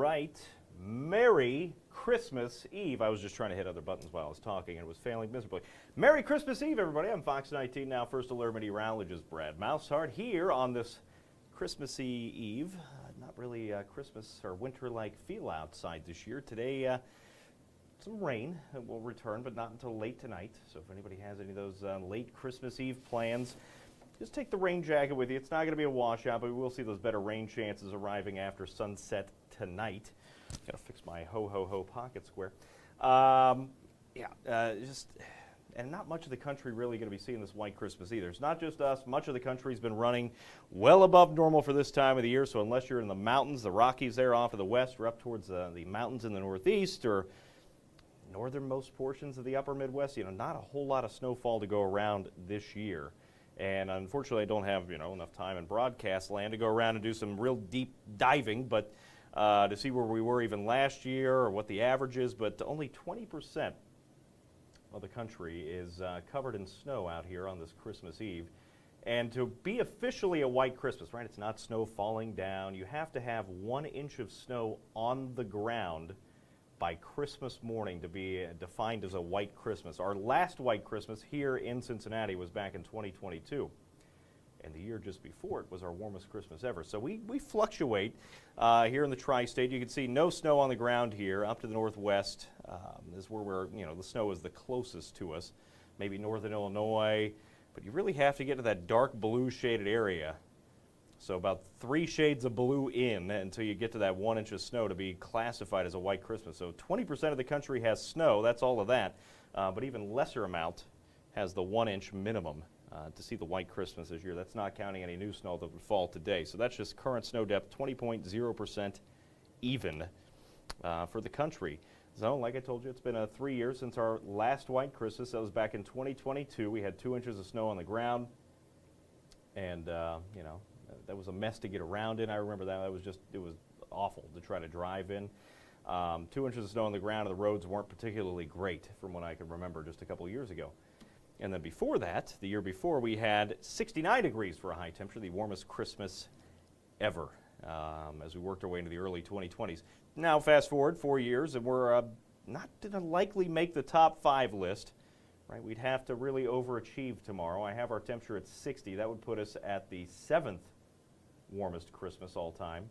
right. Merry Christmas Eve. I was just trying to hit other buttons while I was talking and it was failing miserably. Merry Christmas Eve, everybody. I'm Fox 19 Now First Alert Meteorologist Brad Maushart here on this Christmassy Eve. Not really Christmas or winter-like feel outside this year. Today, some rain will return, but not until late tonight. So if anybody has any of those late Christmas Eve plans, just take the rain jacket with you. It's not going to be a washout, but we will see those better rain chances arriving after sunset tonight. Got to fix my ho-ho-ho pocket square. And not much of the country really going to be seeing this white Christmas either. It's not just us. Much of the country's been running well above normal for this time of the year. So unless you're in the mountains, the Rockies there off of the west, or up towards the mountains in the northeast, or northernmost portions of the upper Midwest, not a whole lot of snowfall to go around this year. And unfortunately, I don't have enough time in broadcast land to go around and do some real deep diving, but to see where we were even last year or what the average is. But only 20% of the country is covered in snow out here on this Christmas Eve. And to be officially a white Christmas, right? It's not snow falling down. You have to have 1 inch of snow on the ground by Christmas morning to be defined as a white Christmas. Our last white Christmas here in Cincinnati was back in 2022. And the year just before it was our warmest Christmas ever. So we fluctuate here in the tri-state. You can see no snow on the ground here. Up to the northwest is where the snow is the closest to us. Maybe northern Illinois, but you really have to get to that dark blue shaded area. So about 3 shades of blue in until you get to that 1 inch of snow to be classified as a white Christmas. So 20% of the country has snow. That's all of that. But even lesser amount has the 1 inch minimum. To see the white Christmas this year. That's not counting any new snow that would fall today. So that's just current snow depth, 20.0% even for the country. So like I told you, it's been 3 years since our last white Christmas. That was back in 2022. We had 2 inches of snow on the ground. And, that was a mess to get around in. I remember that. It was awful to try to drive in. 2 inches of snow on the ground and the roads weren't particularly great from what I can remember just a couple years ago. And then before that, the year before, we had 69 degrees for a high temperature, the warmest Christmas ever, as we worked our way into the early 2020s. Now, fast forward 4 years, and we're not going to likely make the top 5 list. Right? We'd have to really overachieve tomorrow. I have our temperature at 60. That would put us at the 7th warmest Christmas all time,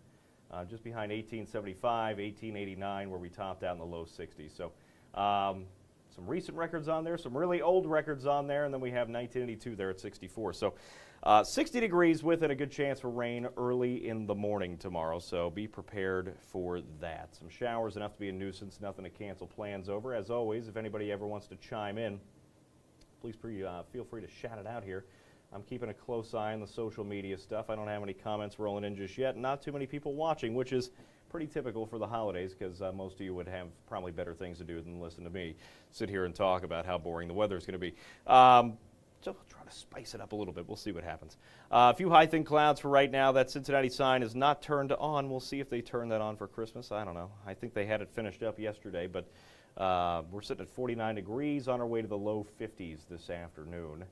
just behind 1875, 1889, where we topped out in the low 60s. So. Some recent records on there, some really old records on there, and then we have 1982 there at 64. So 60 degrees with it, a good chance for rain early in the morning tomorrow, so be prepared for that. Some showers, enough to be a nuisance, nothing to cancel plans over. As always, if anybody ever wants to chime in, please feel free to shout it out here. I'm keeping a close eye on the social media stuff. I don't have any comments rolling in just yet. Not too many people watching, which is pretty typical for the holidays because most of you would have probably better things to do than listen to me sit here and talk about how boring the weather is going to be. So I'll try to spice it up a little bit. We'll see what happens. A few high thin clouds for right now. That Cincinnati sign is not turned on. We'll see if they turn that on for Christmas. I don't know. I think they had it finished up yesterday, but we're sitting at 49 degrees on our way to the low 50s this afternoon.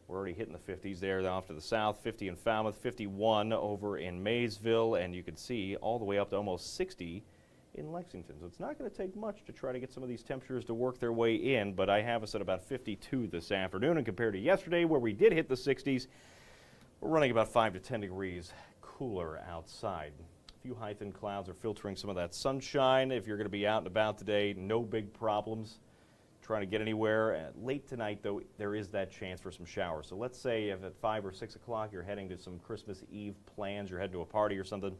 We're already hitting the 50s there off to the south, 50 in Falmouth, 51 over in Maysville, and you can see all the way up to almost 60 in Lexington. So it's not going to take much to try to get some of these temperatures to work their way in, but I have us at about 52 this afternoon, and compared to yesterday where we did hit the 60s, we're running about 5 to 10 degrees cooler outside. A few high thin clouds are filtering some of that sunshine. If you're going to be out and about today, no big problems trying to get anywhere. Late tonight, though, there is that chance for some showers. So let's say if at 5 or 6 o'clock you're heading to some Christmas Eve plans, you're heading to a party or something,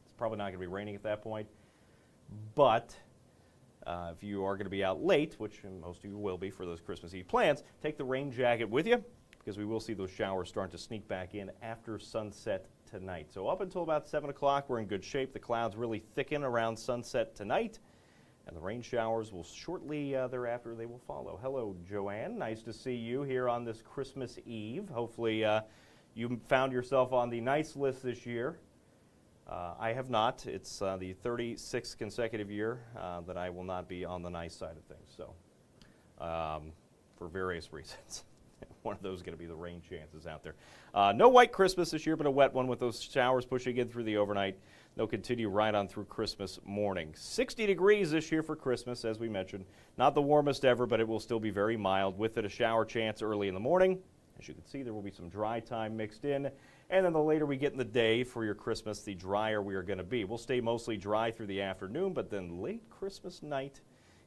it's probably not going to be raining at that point. But if you are going to be out late, which most of you will be for those Christmas Eve plans, take the rain jacket with you because we will see those showers starting to sneak back in after sunset tonight. So up until about 7 o'clock, we're in good shape. The clouds really thicken around sunset tonight. And the rain showers will shortly thereafter, they will follow. Hello, Joanne. Nice to see you here on this Christmas Eve. Hopefully you found yourself on the nice list this year. I have not. It's the 36th consecutive year that I will not be on the nice side of things. So for various reasons. one of those going to be the rain chances out there. No white Christmas this year, but a wet one with those showers pushing in through the overnight. They'll continue right on through Christmas morning. 60 degrees this year for Christmas, as we mentioned. Not the warmest ever, but it will still be very mild. With it, a shower chance early in the morning. As you can see, there will be some dry time mixed in. And then the later we get in the day for your Christmas, the drier we are going to be. We'll stay mostly dry through the afternoon, but then late Christmas night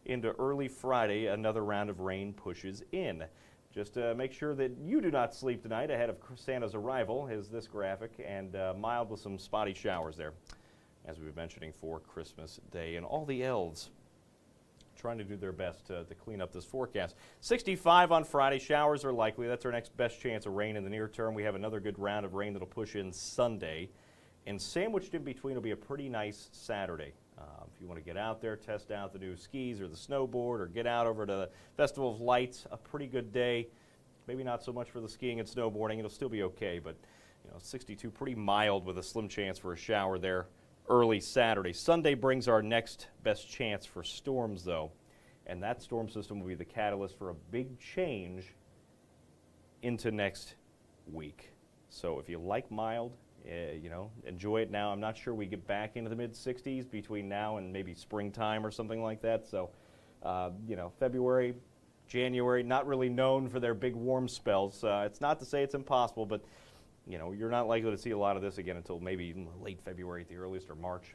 into early Friday, another round of rain pushes in. Just make sure that you do not sleep tonight ahead of Santa's arrival, is this graphic, and mild with some spotty showers there, as we were mentioning, for Christmas Day. And all the elves trying to do their best to clean up this forecast. 65 on Friday. Showers are likely. That's our next best chance of rain in the near term. We have another good round of rain that'll push in Sunday. And sandwiched in between will be a pretty nice Saturday. If you want to get out there, test out the new skis or the snowboard, or get out over to the Festival of Lights, a pretty good day. Maybe not so much for the skiing and snowboarding. It'll still be okay, but 62, pretty mild with a slim chance for a shower there early Saturday. Sunday brings our next best chance for storms, though, and that storm system will be the catalyst for a big change into next week. So if you like mild, enjoy it now. I'm not sure we get back into the mid-60s between now and maybe springtime or something like that. So, February, January, not really known for their big warm spells. It's not to say it's impossible, but, you're not likely to see a lot of this again until maybe late February at the earliest, or March.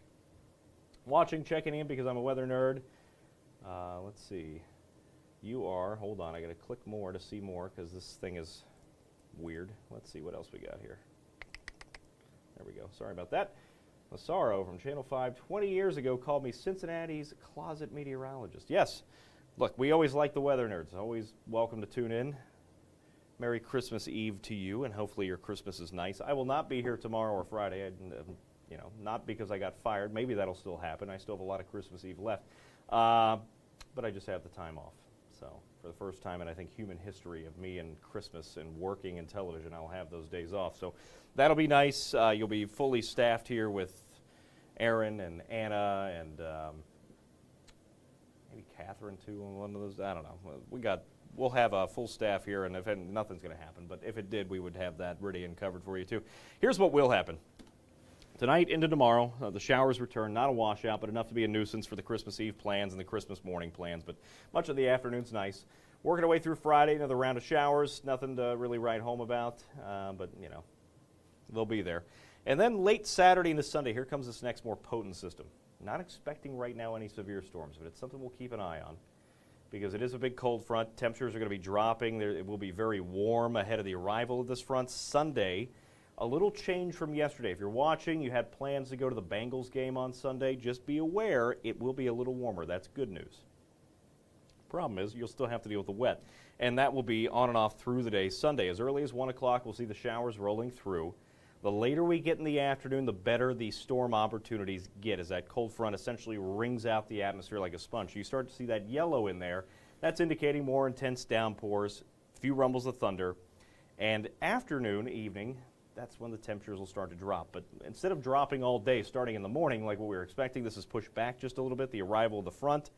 Watching, checking in because I'm a weather nerd. Let's see. You are, hold on, I got to click more to see more because this thing is weird. Let's see what else we got here. There we go. Sorry about that. Massaro from Channel 5 20 years ago called me Cincinnati's closet meteorologist. Yes. Look, we always like the weather nerds. Always welcome to tune in. Merry Christmas Eve to you, and hopefully your Christmas is nice. I will not be here tomorrow or Friday, not because I got fired. Maybe that'll still happen. I still have a lot of Christmas Eve left. But I just have the time off. So for the first time in, I think, human history of me and Christmas and working in television, I'll have those days off. So that'll be nice. You'll be fully staffed here with Aaron and Anna and maybe Catherine, too, on one of those. I don't know. We'll have a full staff here, and nothing's going to happen. But if it did, we would have that ready and covered for you, too. Here's what will happen. Tonight into tomorrow, the showers return. Not a washout, but enough to be a nuisance for the Christmas Eve plans and the Christmas morning plans. But much of the afternoon's nice. Working our way through Friday, another round of showers. Nothing to really write home about, but, they'll be there. And then late Saturday into Sunday, here comes this next more potent system. Not expecting right now any severe storms, but it's something we'll keep an eye on because it is a big cold front. Temperatures are going to be dropping. It will be very warm ahead of the arrival of this front. Sunday, a little change from yesterday. If you're watching, you had plans to go to the Bengals game on Sunday, just be aware it will be a little warmer. That's good news. Problem is, you'll still have to deal with the wet, and that will be on and off through the day. Sunday, as early as 1 o'clock, we'll see the showers rolling through. The later we get in the afternoon, the better the storm opportunities get, as that cold front essentially wrings out the atmosphere like a sponge. You start to see that yellow in there. That's indicating more intense downpours, few rumbles of thunder, and afternoon, evening, that's when the temperatures will start to drop. But instead of dropping all day, starting in the morning like what we were expecting, this is pushed back just a little bit, the arrival of the front.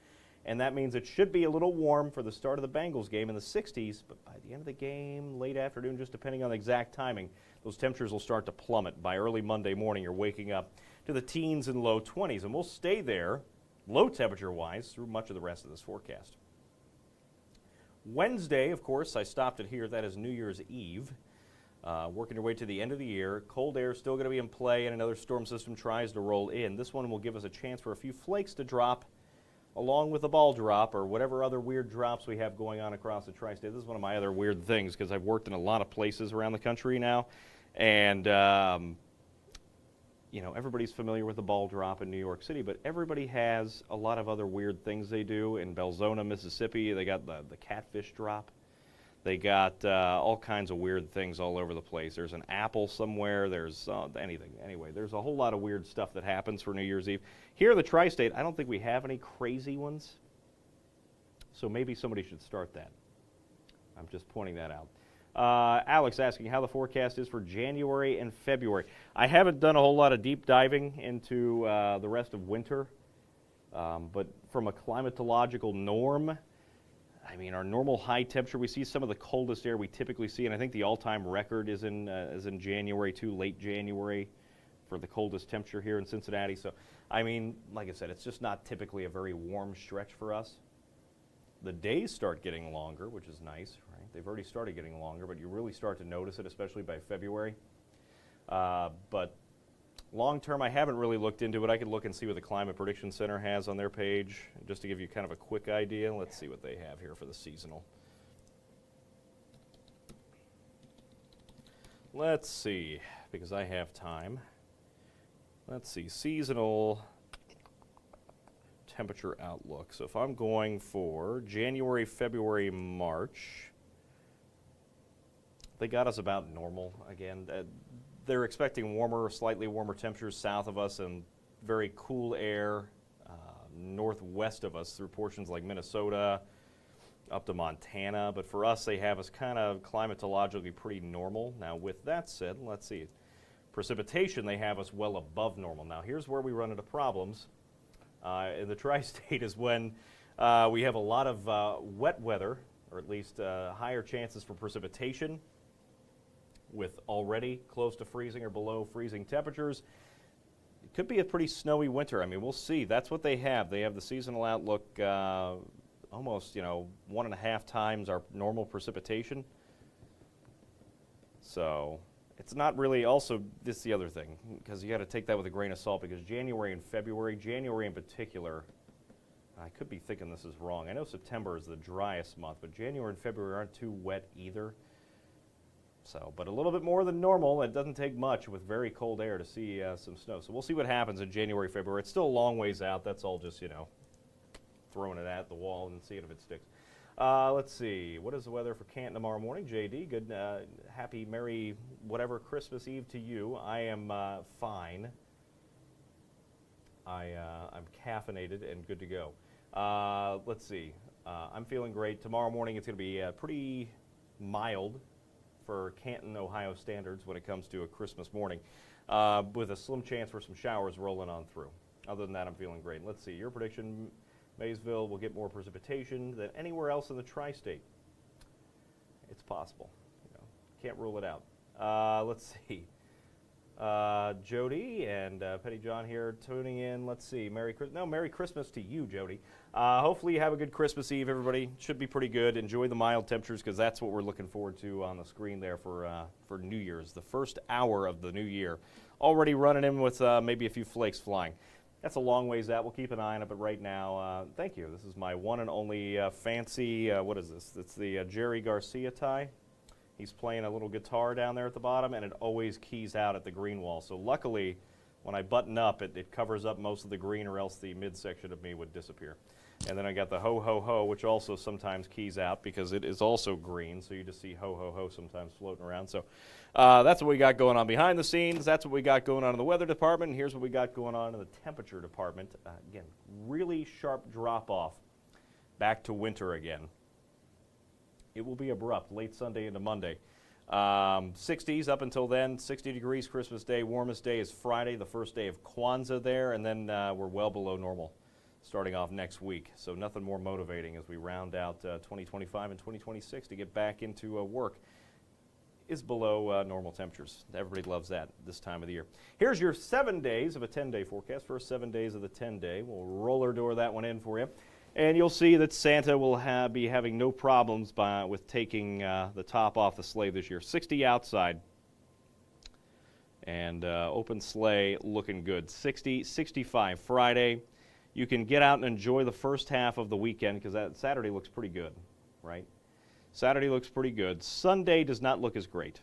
And that means it should be a little warm for the start of the Bengals game in the 60s, but by the end of the game, late afternoon, just depending on the exact timing, those temperatures will start to plummet. By early Monday morning, you're waking up to the teens and low 20s, and we'll stay there, low temperature-wise, through much of the rest of this forecast. Wednesday, of course, I stopped it here. That is New Year's Eve. Working your way to the end of the year. Cold air is still going to be in play, and another storm system tries to roll in. This one will give us a chance for a few flakes to drop along with a ball drop or whatever other weird drops we have going on across the tri-state. This is one of my other weird things because I've worked in a lot of places around the country now, and everybody's familiar with the ball drop in New York City, but everybody has a lot of other weird things they do. In Belzona, Mississippi, they got the catfish drop. They got all kinds of weird things all over the place. There's an apple somewhere. There's anything. Anyway, there's a whole lot of weird stuff that happens for New Year's Eve. Here in the tri-state, I don't think we have any crazy ones. So maybe somebody should start that. I'm just pointing that out. Alex asking how the forecast is for January and February. I haven't done a whole lot of deep diving into the rest of winter. But from a climatological norm, I mean, our normal high temperature, we see some of the coldest air we typically see, and I think the all-time record is in January too, late January, for the coldest temperature here in Cincinnati. So, I mean, like I said, it's just not typically a very warm stretch for us. The days start getting longer, which is nice, right? They've already started getting longer, but you really start to notice it, especially by February. But long term, I haven't really looked into it. I could look and see what the Climate Prediction Center has on their page, just to give you kind of a quick idea. Let's see what they have here for the seasonal. Let's see, because I have time. Let's see, seasonal temperature outlook. So if I'm going for January, February, March, they got us about normal again. They're expecting warmer, slightly warmer temperatures south of us and very cool air northwest of us through portions like Minnesota up to Montana. But for us, they have us kind of climatologically pretty normal. Now, with that said, let's see. Precipitation, they have us well above normal. Now, here's where we run into problems in the tri-state is when we have a lot of wet weather, or at least higher chances for precipitation with already close to freezing or below freezing temperatures. It could be a pretty snowy winter. I mean, we'll see. That's what they have. They have the seasonal outlook almost, 1.5 times our normal precipitation. So it's not really, also, this is the other thing, because you got to take that with a grain of salt, because January and February, January in particular, I could be thinking this is wrong. I know September is the driest month, but January and February aren't too wet either. So, but a little bit more than normal. It doesn't take much with very cold air to see some snow. So we'll see what happens in January, February. It's still a long ways out. That's all just, throwing it at the wall and seeing if it sticks. Let's see. What is the weather for Canton tomorrow morning? JD, good, happy, merry, whatever Christmas Eve to you. I am fine. I'm caffeinated and good to go. Let's see. I'm feeling great. Tomorrow morning it's going to be pretty mild for Canton, Ohio standards when it comes to a Christmas morning, with a slim chance for some showers rolling on through. Other than that, I'm feeling great. Let's see. Your prediction, Maysville will get more precipitation than anywhere else in the tri-state. It's possible. Can't rule it out. Let's see. Jody and Petty John here tuning in. Let's see. Merry Christmas to you, Jody. Hopefully you have a good Christmas Eve, everybody. Should be pretty good. Enjoy the mild temperatures, because that's what we're looking forward to on the screen there for New Year's, the first hour of the new year. Already running in with maybe a few flakes flying. That's a long ways out. We'll keep an eye on it, but right now, thank you. This is my one and only fancy, what is this? It's the Jerry Garcia tie. He's playing a little guitar down there at the bottom, and it always keys out at the green wall. So luckily, when I button up, it covers up most of the green, or else the midsection of me would disappear. And then I got the ho, ho, ho, which also sometimes keys out because it is also green, so you just see ho, ho, ho sometimes floating around. So that's what we got going on behind the scenes. That's what we got going on in the weather department. And here's what we got going on in the temperature department. Again, really sharp drop-off back to winter again. It will be abrupt, late Sunday into Monday. 60s up until then, 60 degrees Christmas Day. Warmest day is Friday, the first day of Kwanzaa there, and then we're well below normal starting off next week. So nothing more motivating as we round out 2025 and 2026 to get back into work is below normal temperatures. Everybody loves that this time of the year. Here's your 7 days of a 10-day forecast. First 7 days of the 10-day. We'll roller door that one in for you. And you'll see that Santa will be having no problems with taking the top off the sleigh this year. 60 outside. And open sleigh looking good. 60, 65 Friday. You can get out and enjoy the first half of the weekend, because that Saturday looks pretty good, right? Saturday looks pretty good. Sunday does not look as great.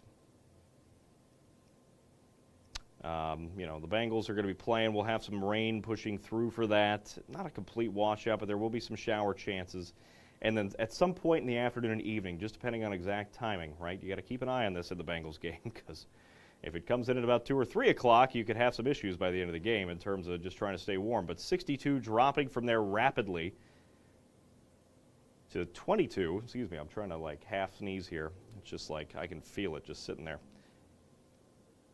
The Bengals are going to be playing. We'll have some rain pushing through for that. Not a complete washout, but there will be some shower chances. And then at some point in the afternoon and evening, just depending on exact timing, right? You got to keep an eye on this in the Bengals game, because if it comes in at about 2 or 3 o'clock, you could have some issues by the end of the game in terms of just trying to stay warm. But 62 dropping from there rapidly to 22. Excuse me, I'm trying to half sneeze here. It's just I can feel it just sitting there.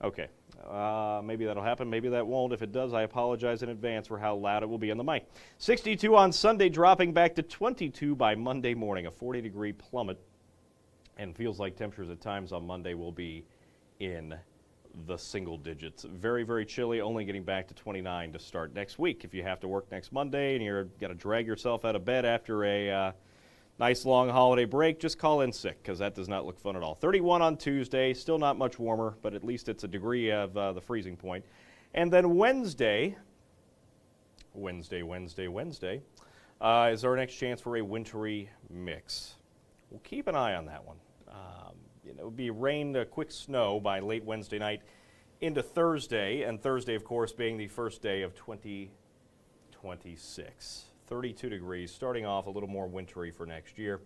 Okay. Maybe that'll happen. Maybe that won't. If it does, I apologize in advance for how loud it will be on the mic. 62 on Sunday, dropping back to 22 by Monday morning. A 40-degree plummet. And feels like temperatures at times on Monday will be in the single digits. Very, very chilly, only getting back to 29 to start next week. If you have to work next Monday and you're going to drag yourself out of bed after a nice long holiday break, just call in sick because that does not look fun at all. 31 on Tuesday, still not much warmer, but at least it's a degree of the freezing point. And then Wednesday is our next chance for a wintry mix. We'll keep an eye on that one. It would be rain, quick snow by late Wednesday night into Thursday, and Thursday, of course, being the first day of 2026. 32 degrees, starting off a little more wintry for next year.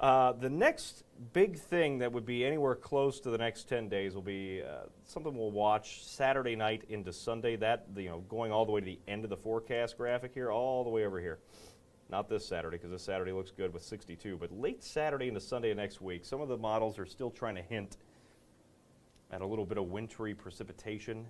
The next big thing that would be anywhere close to the next 10 days will be something we'll watch Saturday night into Sunday. That, going all the way to the end of the forecast graphic here, all the way over here. Not this Saturday, because this Saturday looks good with 62, but late Saturday into Sunday of next week, some of the models are still trying to hint at a little bit of wintry precipitation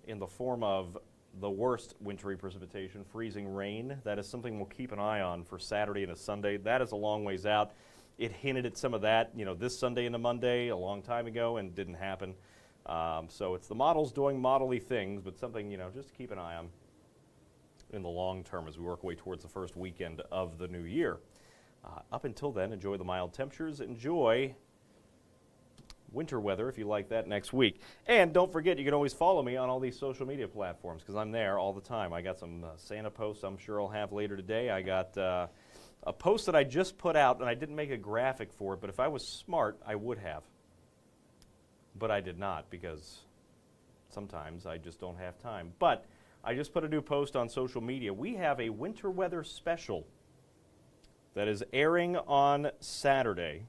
in the form of the worst wintry precipitation, freezing rain. That is something we'll keep an eye on for Saturday into Sunday. That is a long ways out. It hinted at some of that, this Sunday into Monday a long time ago and didn't happen. So it's the models doing model-y things, but something, just to keep an eye on in the long term as we work our way towards the first weekend of the new year. Up until then, enjoy the mild temperatures. Enjoy winter weather if you like that next week. And don't forget, you can always follow me on all these social media platforms because I'm there all the time. I got some Santa posts I'm sure I'll have later today. I got a post that I just put out, and I didn't make a graphic for it, but if I was smart, I would have. But I did not because sometimes I just don't have time. But I just put a new post on social media. We have a winter weather special that is airing on Saturday.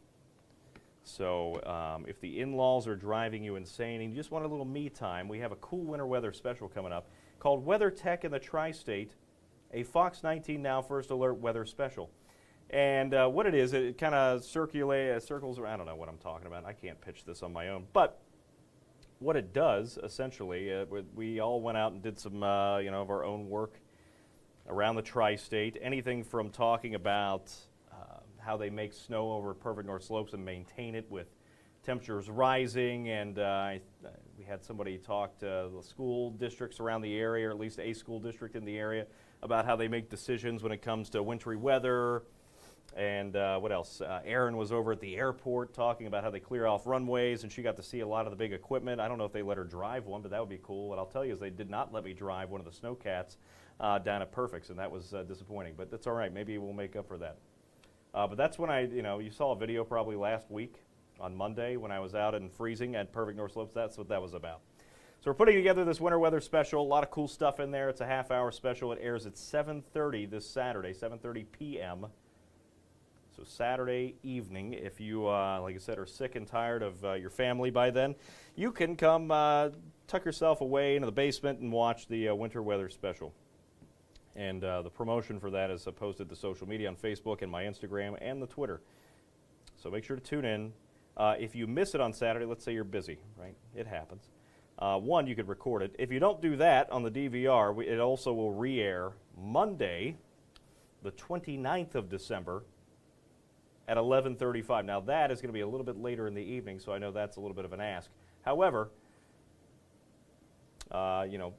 So if the in-laws are driving you insane and you just want a little me time, we have a cool winter weather special coming up called Weather Tech in the Tri-State, a Fox 19 Now First Alert weather special. And what it is, it kind of circles around. I don't know what I'm talking about. I can't pitch this on my own. But what it does, essentially, we all went out and did some, of our own work around the tri-state. Anything from talking about how they make snow over perfect north slopes and maintain it with temperatures rising. And we had somebody talk to the school districts around the area, or at least a school district in the area, about how they make decisions when it comes to wintry weather. And what else? Erin was over at the airport talking about how they clear off runways, and she got to see a lot of the big equipment. I don't know if they let her drive one, but that would be cool. What I'll tell you is they did not let me drive one of the Snowcats down at Perfect's, and that was disappointing. But that's all right. Maybe we'll make up for that. But that's when you saw a video probably last week on Monday when I was out in freezing at Perfect North Slopes. That's what that was about. So we're putting together this winter weather special. A lot of cool stuff in there. It's a half-hour special. It airs at 7:30 this Saturday, 7:30 p.m., so Saturday evening, if you, like I said, are sick and tired of your family by then, you can come tuck yourself away into the basement and watch the winter weather special. And the promotion for that is posted to social media on Facebook and my Instagram and the Twitter. So make sure to tune in. If you miss it on Saturday, let's say you're busy, right? It happens. One, you could record it. If you don't do that on the DVR, it also will re-air Monday, the 29th of December, at 11:35. Now that is going to be a little bit later in the evening, so I know that's a little bit of an ask. However,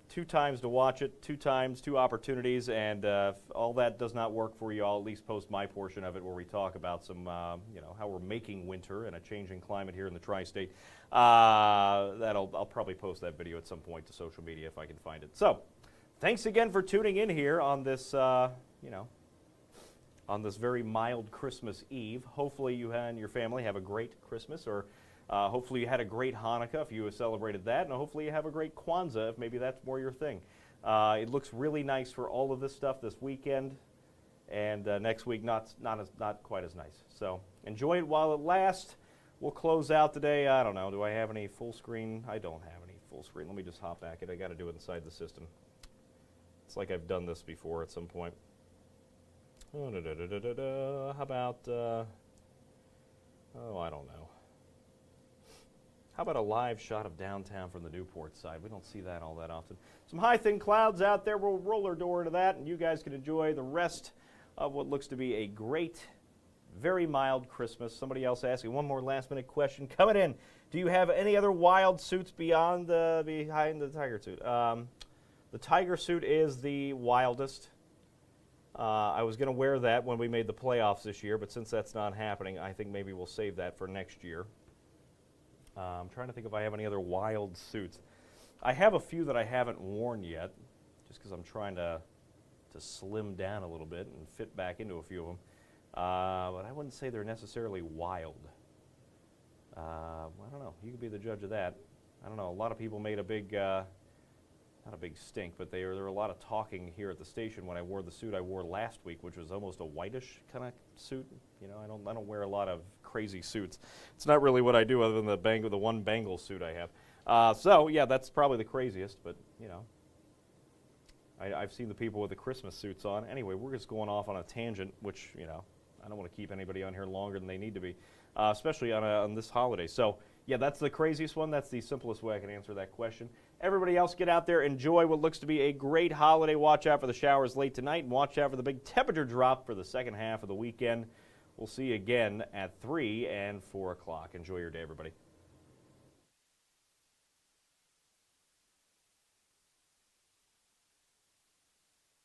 2 times to watch it, 2 opportunities, and if all that does not work for you, I'll at least post my portion of it where we talk about some, how we're making winter in a changing climate here in the tri-state. I'll probably post that video at some point to social media if I can find it. So, thanks again for tuning in here on this, on this very mild Christmas Eve. Hopefully you and your family have a great Christmas, or hopefully you had a great Hanukkah if you celebrated that, and hopefully you have a great Kwanzaa if maybe that's more your thing. It looks really nice for all of this stuff this weekend, and next week not quite as nice. So enjoy it while it lasts. We'll close out today. I don't know. Do I have any full screen? I don't have any full screen. Let me just hop back. I got to do it inside the system. It's like I've done this before at some point. How about, I don't know. How about a live shot of downtown from the Newport side? We don't see that all that often. Some high, thin clouds out there. We'll roll our door into that, and you guys can enjoy the rest of what looks to be a great, very mild Christmas. Somebody else asking one more last-minute question coming in. Do you have any other wild suits behind the tiger suit? The tiger suit is the wildest. I was going to wear that when we made the playoffs this year, but since that's not happening, I think maybe we'll save that for next year. I'm trying to think if I have any other wild suits. I have a few that I haven't worn yet, just because I'm trying to slim down a little bit and fit back into a few of them. But I wouldn't say they're necessarily wild. I don't know. You could be the judge of that. I don't know. A lot of people made a big, not a big stink, but there were a lot of talking here at the station when I wore the suit I wore last week, which was almost a whitish kind of suit. You know, I don't wear a lot of crazy suits. It's not really what I do, other than the one Bengal suit I have. So yeah, that's probably the craziest. But you know, I've seen the people with the Christmas suits on. Anyway, we're just going off on a tangent, which you know, I don't want to keep anybody on here longer than they need to be, especially on this holiday. So yeah, that's the craziest one. That's the simplest way I can answer that question. Everybody else, get out there, enjoy what looks to be a great holiday. Watch out for the showers late tonight, and watch out for the big temperature drop for the second half of the weekend. We'll see you again at 3 and 4 o'clock. Enjoy your day, everybody.